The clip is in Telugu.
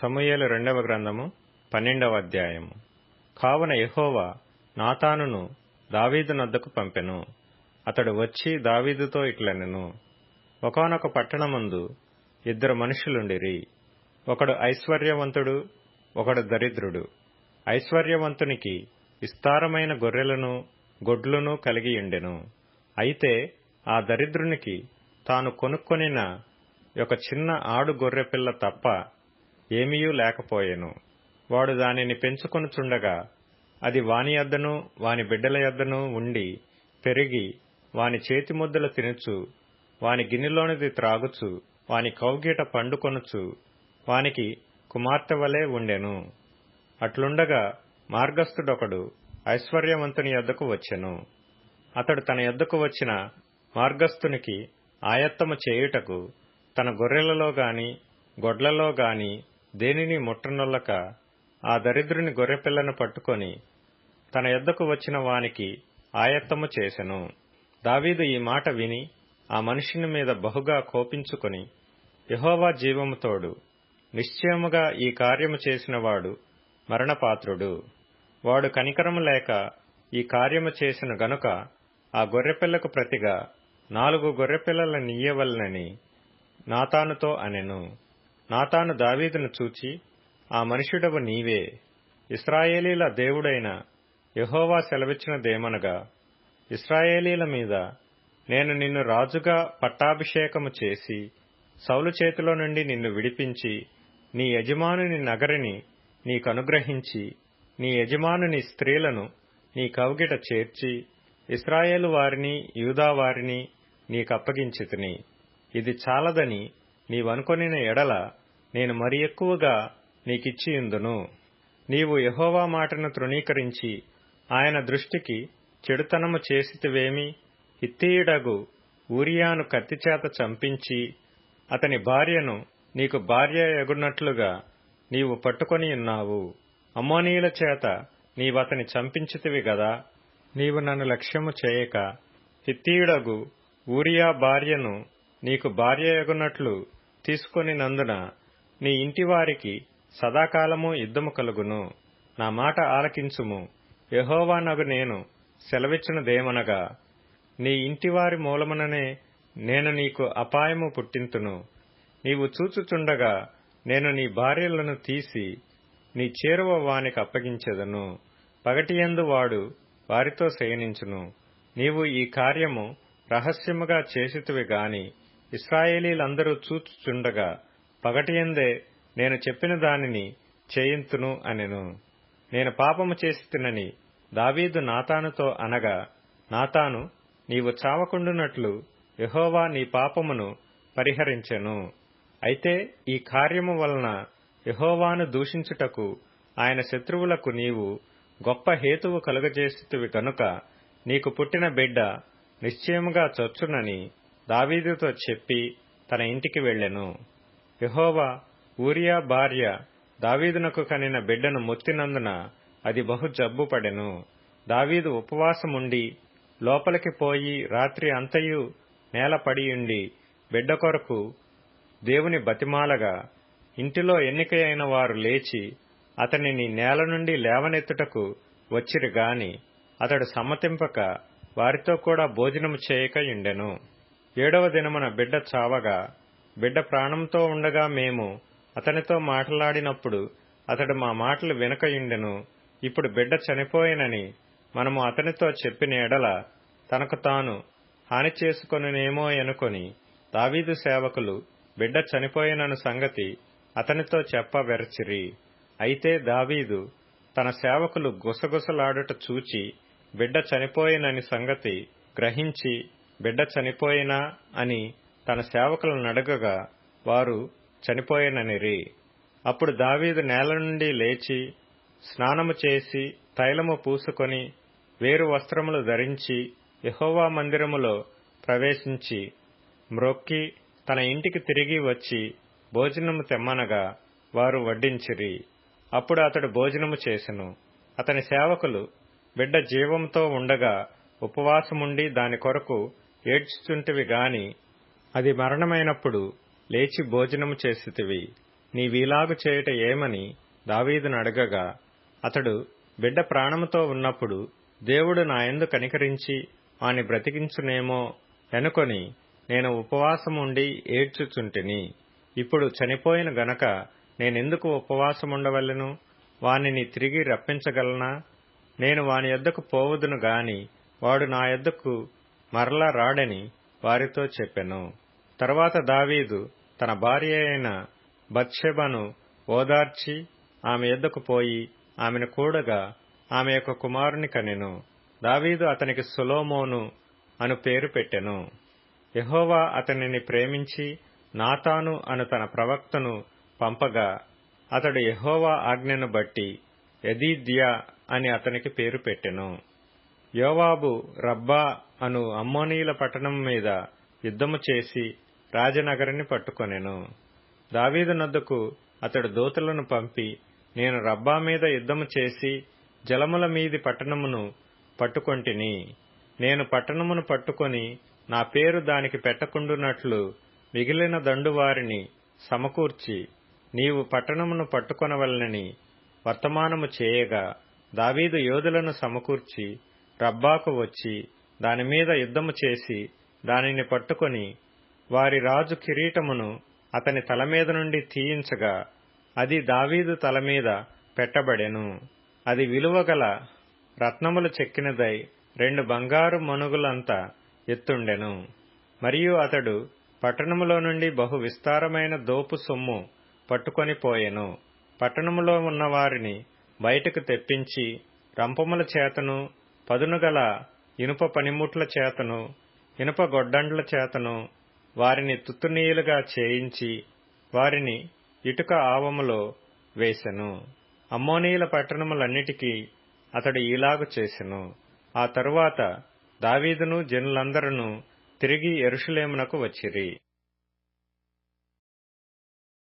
సమూయేలు రెండవ గ్రంథము 12వ అధ్యాయము. కావున యెహోవా నాతానును దావీదు నొద్దకు పంపెను. అతడు వచ్చి దావీదుతో ఇట్లనెను, ఒకానొక పట్టణమందు ఇద్దరు మనుషులుండిరి. ఒకడు ఐశ్వర్యవంతుడు, ఒకడు దరిద్రుడు. ఐశ్వర్యవంతునికి విస్తారమైన గొర్రెలను గొడ్లను కలిగియుండెను. అయితే ఆ దరిద్రునికి తాను కొనుక్కొనిన ఒక చిన్న ఆడు గొర్రెపిల్ల తప్ప ఏమీయూ లేకపోయెను. వాడు దానిని పెంచుకొనుచుండగా అది వాని యొద్దనూ వాని బిడ్డల యొద్దనూ ఉండి పెరిగి వాని చేతిముద్దలు తినుచు, వాని గిన్నెలోనిది త్రాగుచు, వాని కౌగిట పండుకొనుచు వానికి కుమార్తె వలె ఉండెను. అట్లుండగా మార్గస్థుడొకడు ఐశ్వర్యవంతుని యొద్దకు వచ్చెను. అతడు తన యొద్దకు వచ్చిన మార్గస్థునికి ఆయత్తము చేయుటకు తన గొర్రెలలో గాని గొడ్లలో గాని దేనిని ముట్టనొల్లక ఆ దరిద్రుని గొర్రెపిల్లను పట్టుకొని తన యొద్దకు వచ్చిన వానికి ఆయత్తము చేసెను. దావీదు ఈ మాట విని ఆ మనుషుని మీద బహుగా కోపించుకొని, యెహోవా జీవము తోడు, నిశ్చయముగా ఈ కార్యము చేసినవాడు మరణపాత్రుడు. వాడు కనికరము లేక ఈ కార్యము చేసిన గనుక ఆ గొర్రెపిల్లకు ప్రతిగా 4 గొర్రెపిల్లలనియ్యవలెనని నాతానుతో అనెను. నాతాను దావీదును చూచి, ఆ మనుష్యుడవు నీవే, ఇశ్రాయేలీల దేవుడైన యెహోవా సెలవిచ్చినదేమనగా, ఇశ్రాయేలీల మీద నేను నిన్ను రాజుగా పట్టాభిషేకము చేసి సౌలు చేతిలో నుండి నిన్ను విడిపించి నీ యజమానుని నగరిని నీకనుగ్రహించి నీ యజమానుని స్త్రీలను నీ కౌగిట చేర్చి ఇశ్రాయేలు వారిని యూదా వారిని నీకప్పగించితిని. ఇది చాలదని నీవనుకొనిన ఎడల నేను మరి ఎక్కువగా నీకిచ్చియుందును. నీవు యెహోవా మాటను తృణీకరించి ఆయన దృష్టికి చెడుతనము చేసితివేమి? హిత్తీయుడగు ఊరియాను కత్తిచేత చంపించి అతని భార్యను నీకు భార్య యగునట్లుగా నీవు పట్టుకొనియున్నావు. అమ్మోనీయుల చేత నీవతని చంపించితివి గదా. నీవు నన్ను లక్ష్యము చేయక హిత్తీయుడగు ఊరియా భార్యను నీకు భార్య యగునట్లు తీసుకొనినందున నీ ఇంటివారికి సదాకాలము యుద్ధము కలుగును. నా మాట ఆలకించుము. యెహోవానగు నేను సెలవిచ్చినదేమనగా, నీ ఇంటివారి మూలముననే నేను నీకు అపాయము పుట్టింతును. నీవు చూచుచుండగా నేను నీ భార్యలను తీసి నీ చేరువ వానికి అప్పగించెదను. పగటియందు వాడు వారితో శయనించును. నీవు ఈ కార్యము రహస్యముగా చేసితివి గాని ఇశ్రాయేలీలందరూ చూచుచుండగా పగటియందే నేను చెప్పిన దానిని చేయింతును అనెను. నేను పాపము చేసితినని దావీదు నాతానుతో అనగా, నాతాను, నీవు చావకుండునట్లు యెహోవా నీ పాపమును పరిహరించెను. అయితే ఈ కార్యము వలన యెహోవాను దూషించుటకు ఆయన శత్రువులకు నీవు గొప్ప హేతువు కలుగజేసితివి గనుక నీకు పుట్టిన బిడ్డ నిశ్చయముగా చచ్చునని దావీదుతో చెప్పి తన ఇంటికి వెళ్ళెను. యెహోవా ఊరియా భార్య దావీదునకు కనిన బిడ్డను మొత్తినందున అది బహు జబ్బుపడెను. దావీదు ఉపవాసముండి లోపలికి పోయి రాత్రి అంతయు నేల పడియుండి బిడ్డ కొరకు దేవుని బతిమాలగా, ఇంటిలో ఎన్నికైన వారు లేచి అతనిని నేల నుండి లేవనెత్తుటకు వచ్చిరి గాని అతడు సమ్మతింపక వారితో కూడా భోజనము చేయక యుండెను. 7వ దినమున బిడ్డ చావగా, బిడ్డ ప్రాణంతో ఉండగా మేము అతనితో మాట్లాడినప్పుడు అతడు మా మాటలు వినకయుండెను. ఇప్పుడు బిడ్డ చనిపోయినని మనము అతనితో చెప్పిన ఎడల తనకు తాను హాని చేసుకొనునేమో అనుకొని దావీదు సేవకులు బిడ్డ చనిపోయినను సంగతి అతనితో చెప్పవెరచిరి. అయితే దావీదు తన సేవకులు గుసగుసలాడుట చూచి బిడ్డ చనిపోయినని సంగతి గ్రహించి, బిడ్డ చనిపోయినా అని తన సేవకులను అడగగా వారు చనిపోయిననిరి. అప్పుడు దావీదు నేల నుండి లేచి స్నానము చేసి తైలము పూసుకొని వేరు వస్త్రములు ధరించి యెహోవా మందిరములో ప్రవేశించి మ్రొక్కి తన ఇంటికి తిరిగి వచ్చి భోజనము తెమ్మనగా వారు వడ్డించిరి. అప్పుడు అతడు భోజనము చేసెను. అతని సేవకులు బిడ్డ జీవంతో ఉండగా ఉపవాసముండి దాని కొరకు ఏడ్చుచుంటివి గాని అది మరణమైనప్పుడు లేచి భోజనము చేసితివి. నీవీలాగు చేయుట ఏమని దావీదును అడగగా, అతడు బిడ్డ ప్రాణముతో ఉన్నప్పుడు దేవుడు నాయందు కనికరించి వాని బ్రతికించునేమో అనుకొని నేను ఉపవాసముండి ఏడ్చుచుంటిని. ఇప్పుడు చనిపోయిన గనక నేనెందుకు ఉపవాసముండవలెను? వానిని తిరిగి రప్పించగలనా? నేను వాని యొద్దకు పోవుదును గాని వాడు నా యొద్దకు మరలా రాడని వారితో చెప్పెను. తరువాత దావీదు తన భార్య అయిన బత్షెబను ఓదార్చి ఆమె యొద్దకు పోయి ఆమెను కూడగా ఆమె యొక్క కుమారుని కనెను. దావీదు అతనికి సొలొమోను అను పేరు పెట్టెను. యెహోవా అతనిని ప్రేమించి నాతాను అను తన ప్రవక్తను పంపగా అతడు యెహోవా ఆజ్ఞను బట్టి యెదీద్యా అని అతనికి పేరు పెట్టెను. యోవాబు రబ్బా అను అమ్మోనీయుల పట్టణం మీద యుద్ధము చేసి రాజనగరిని పట్టుకొనెను. దావీదు నొద్దకు అతడు దూతలను పంపి, నేను రబ్బా మీద యుద్ధము చేసి జలముల మీది పట్టణమును పట్టుకొంటిని. నేను పట్టణమును పట్టుకొని నా పేరు దానికి పెట్టకుండునట్లు మిగిలిన దండువారిని సమకూర్చి నీవు పట్టణమును పట్టుకొనవలనని వర్తమానము చేయగా, దావీదు యోధులను సమకూర్చి రబ్బాకు వచ్చి దానిమీద యుద్ధము చేసి దానిని పట్టుకొని వారి రాజు కిరీటమును అతని తలమీద నుండి తీయించగా అది దావీదు తలమీద పెట్టబడెను. అది విలువగల రత్నములు చెక్కినదై 2 బంగారు మణుగులంత ఎత్తుండెను. మరియు అతడు పట్టణములో నుండి బహు విస్తారమైన దోపు సొమ్ము పట్టుకొని పోయెను. పట్టణములో ఉన్నవారిని బయటకు తెప్పించి రంపముల చేతను పదునుగల ఇనుప పనిముట్ల చేతను ఇనుప గొడ్డండ్ల చేతను వారిని తుత్తునీయులుగా చేయించి వారిని ఇటుక ఆవములో వేసెను. అమ్మోనీయుల పట్టణములన్నిటికీ అతడు ఈలాగు చేసెను. ఆ తరువాత దావీదును జనులందరూ తిరిగి యెరూషలేమునకు వచ్చిరి.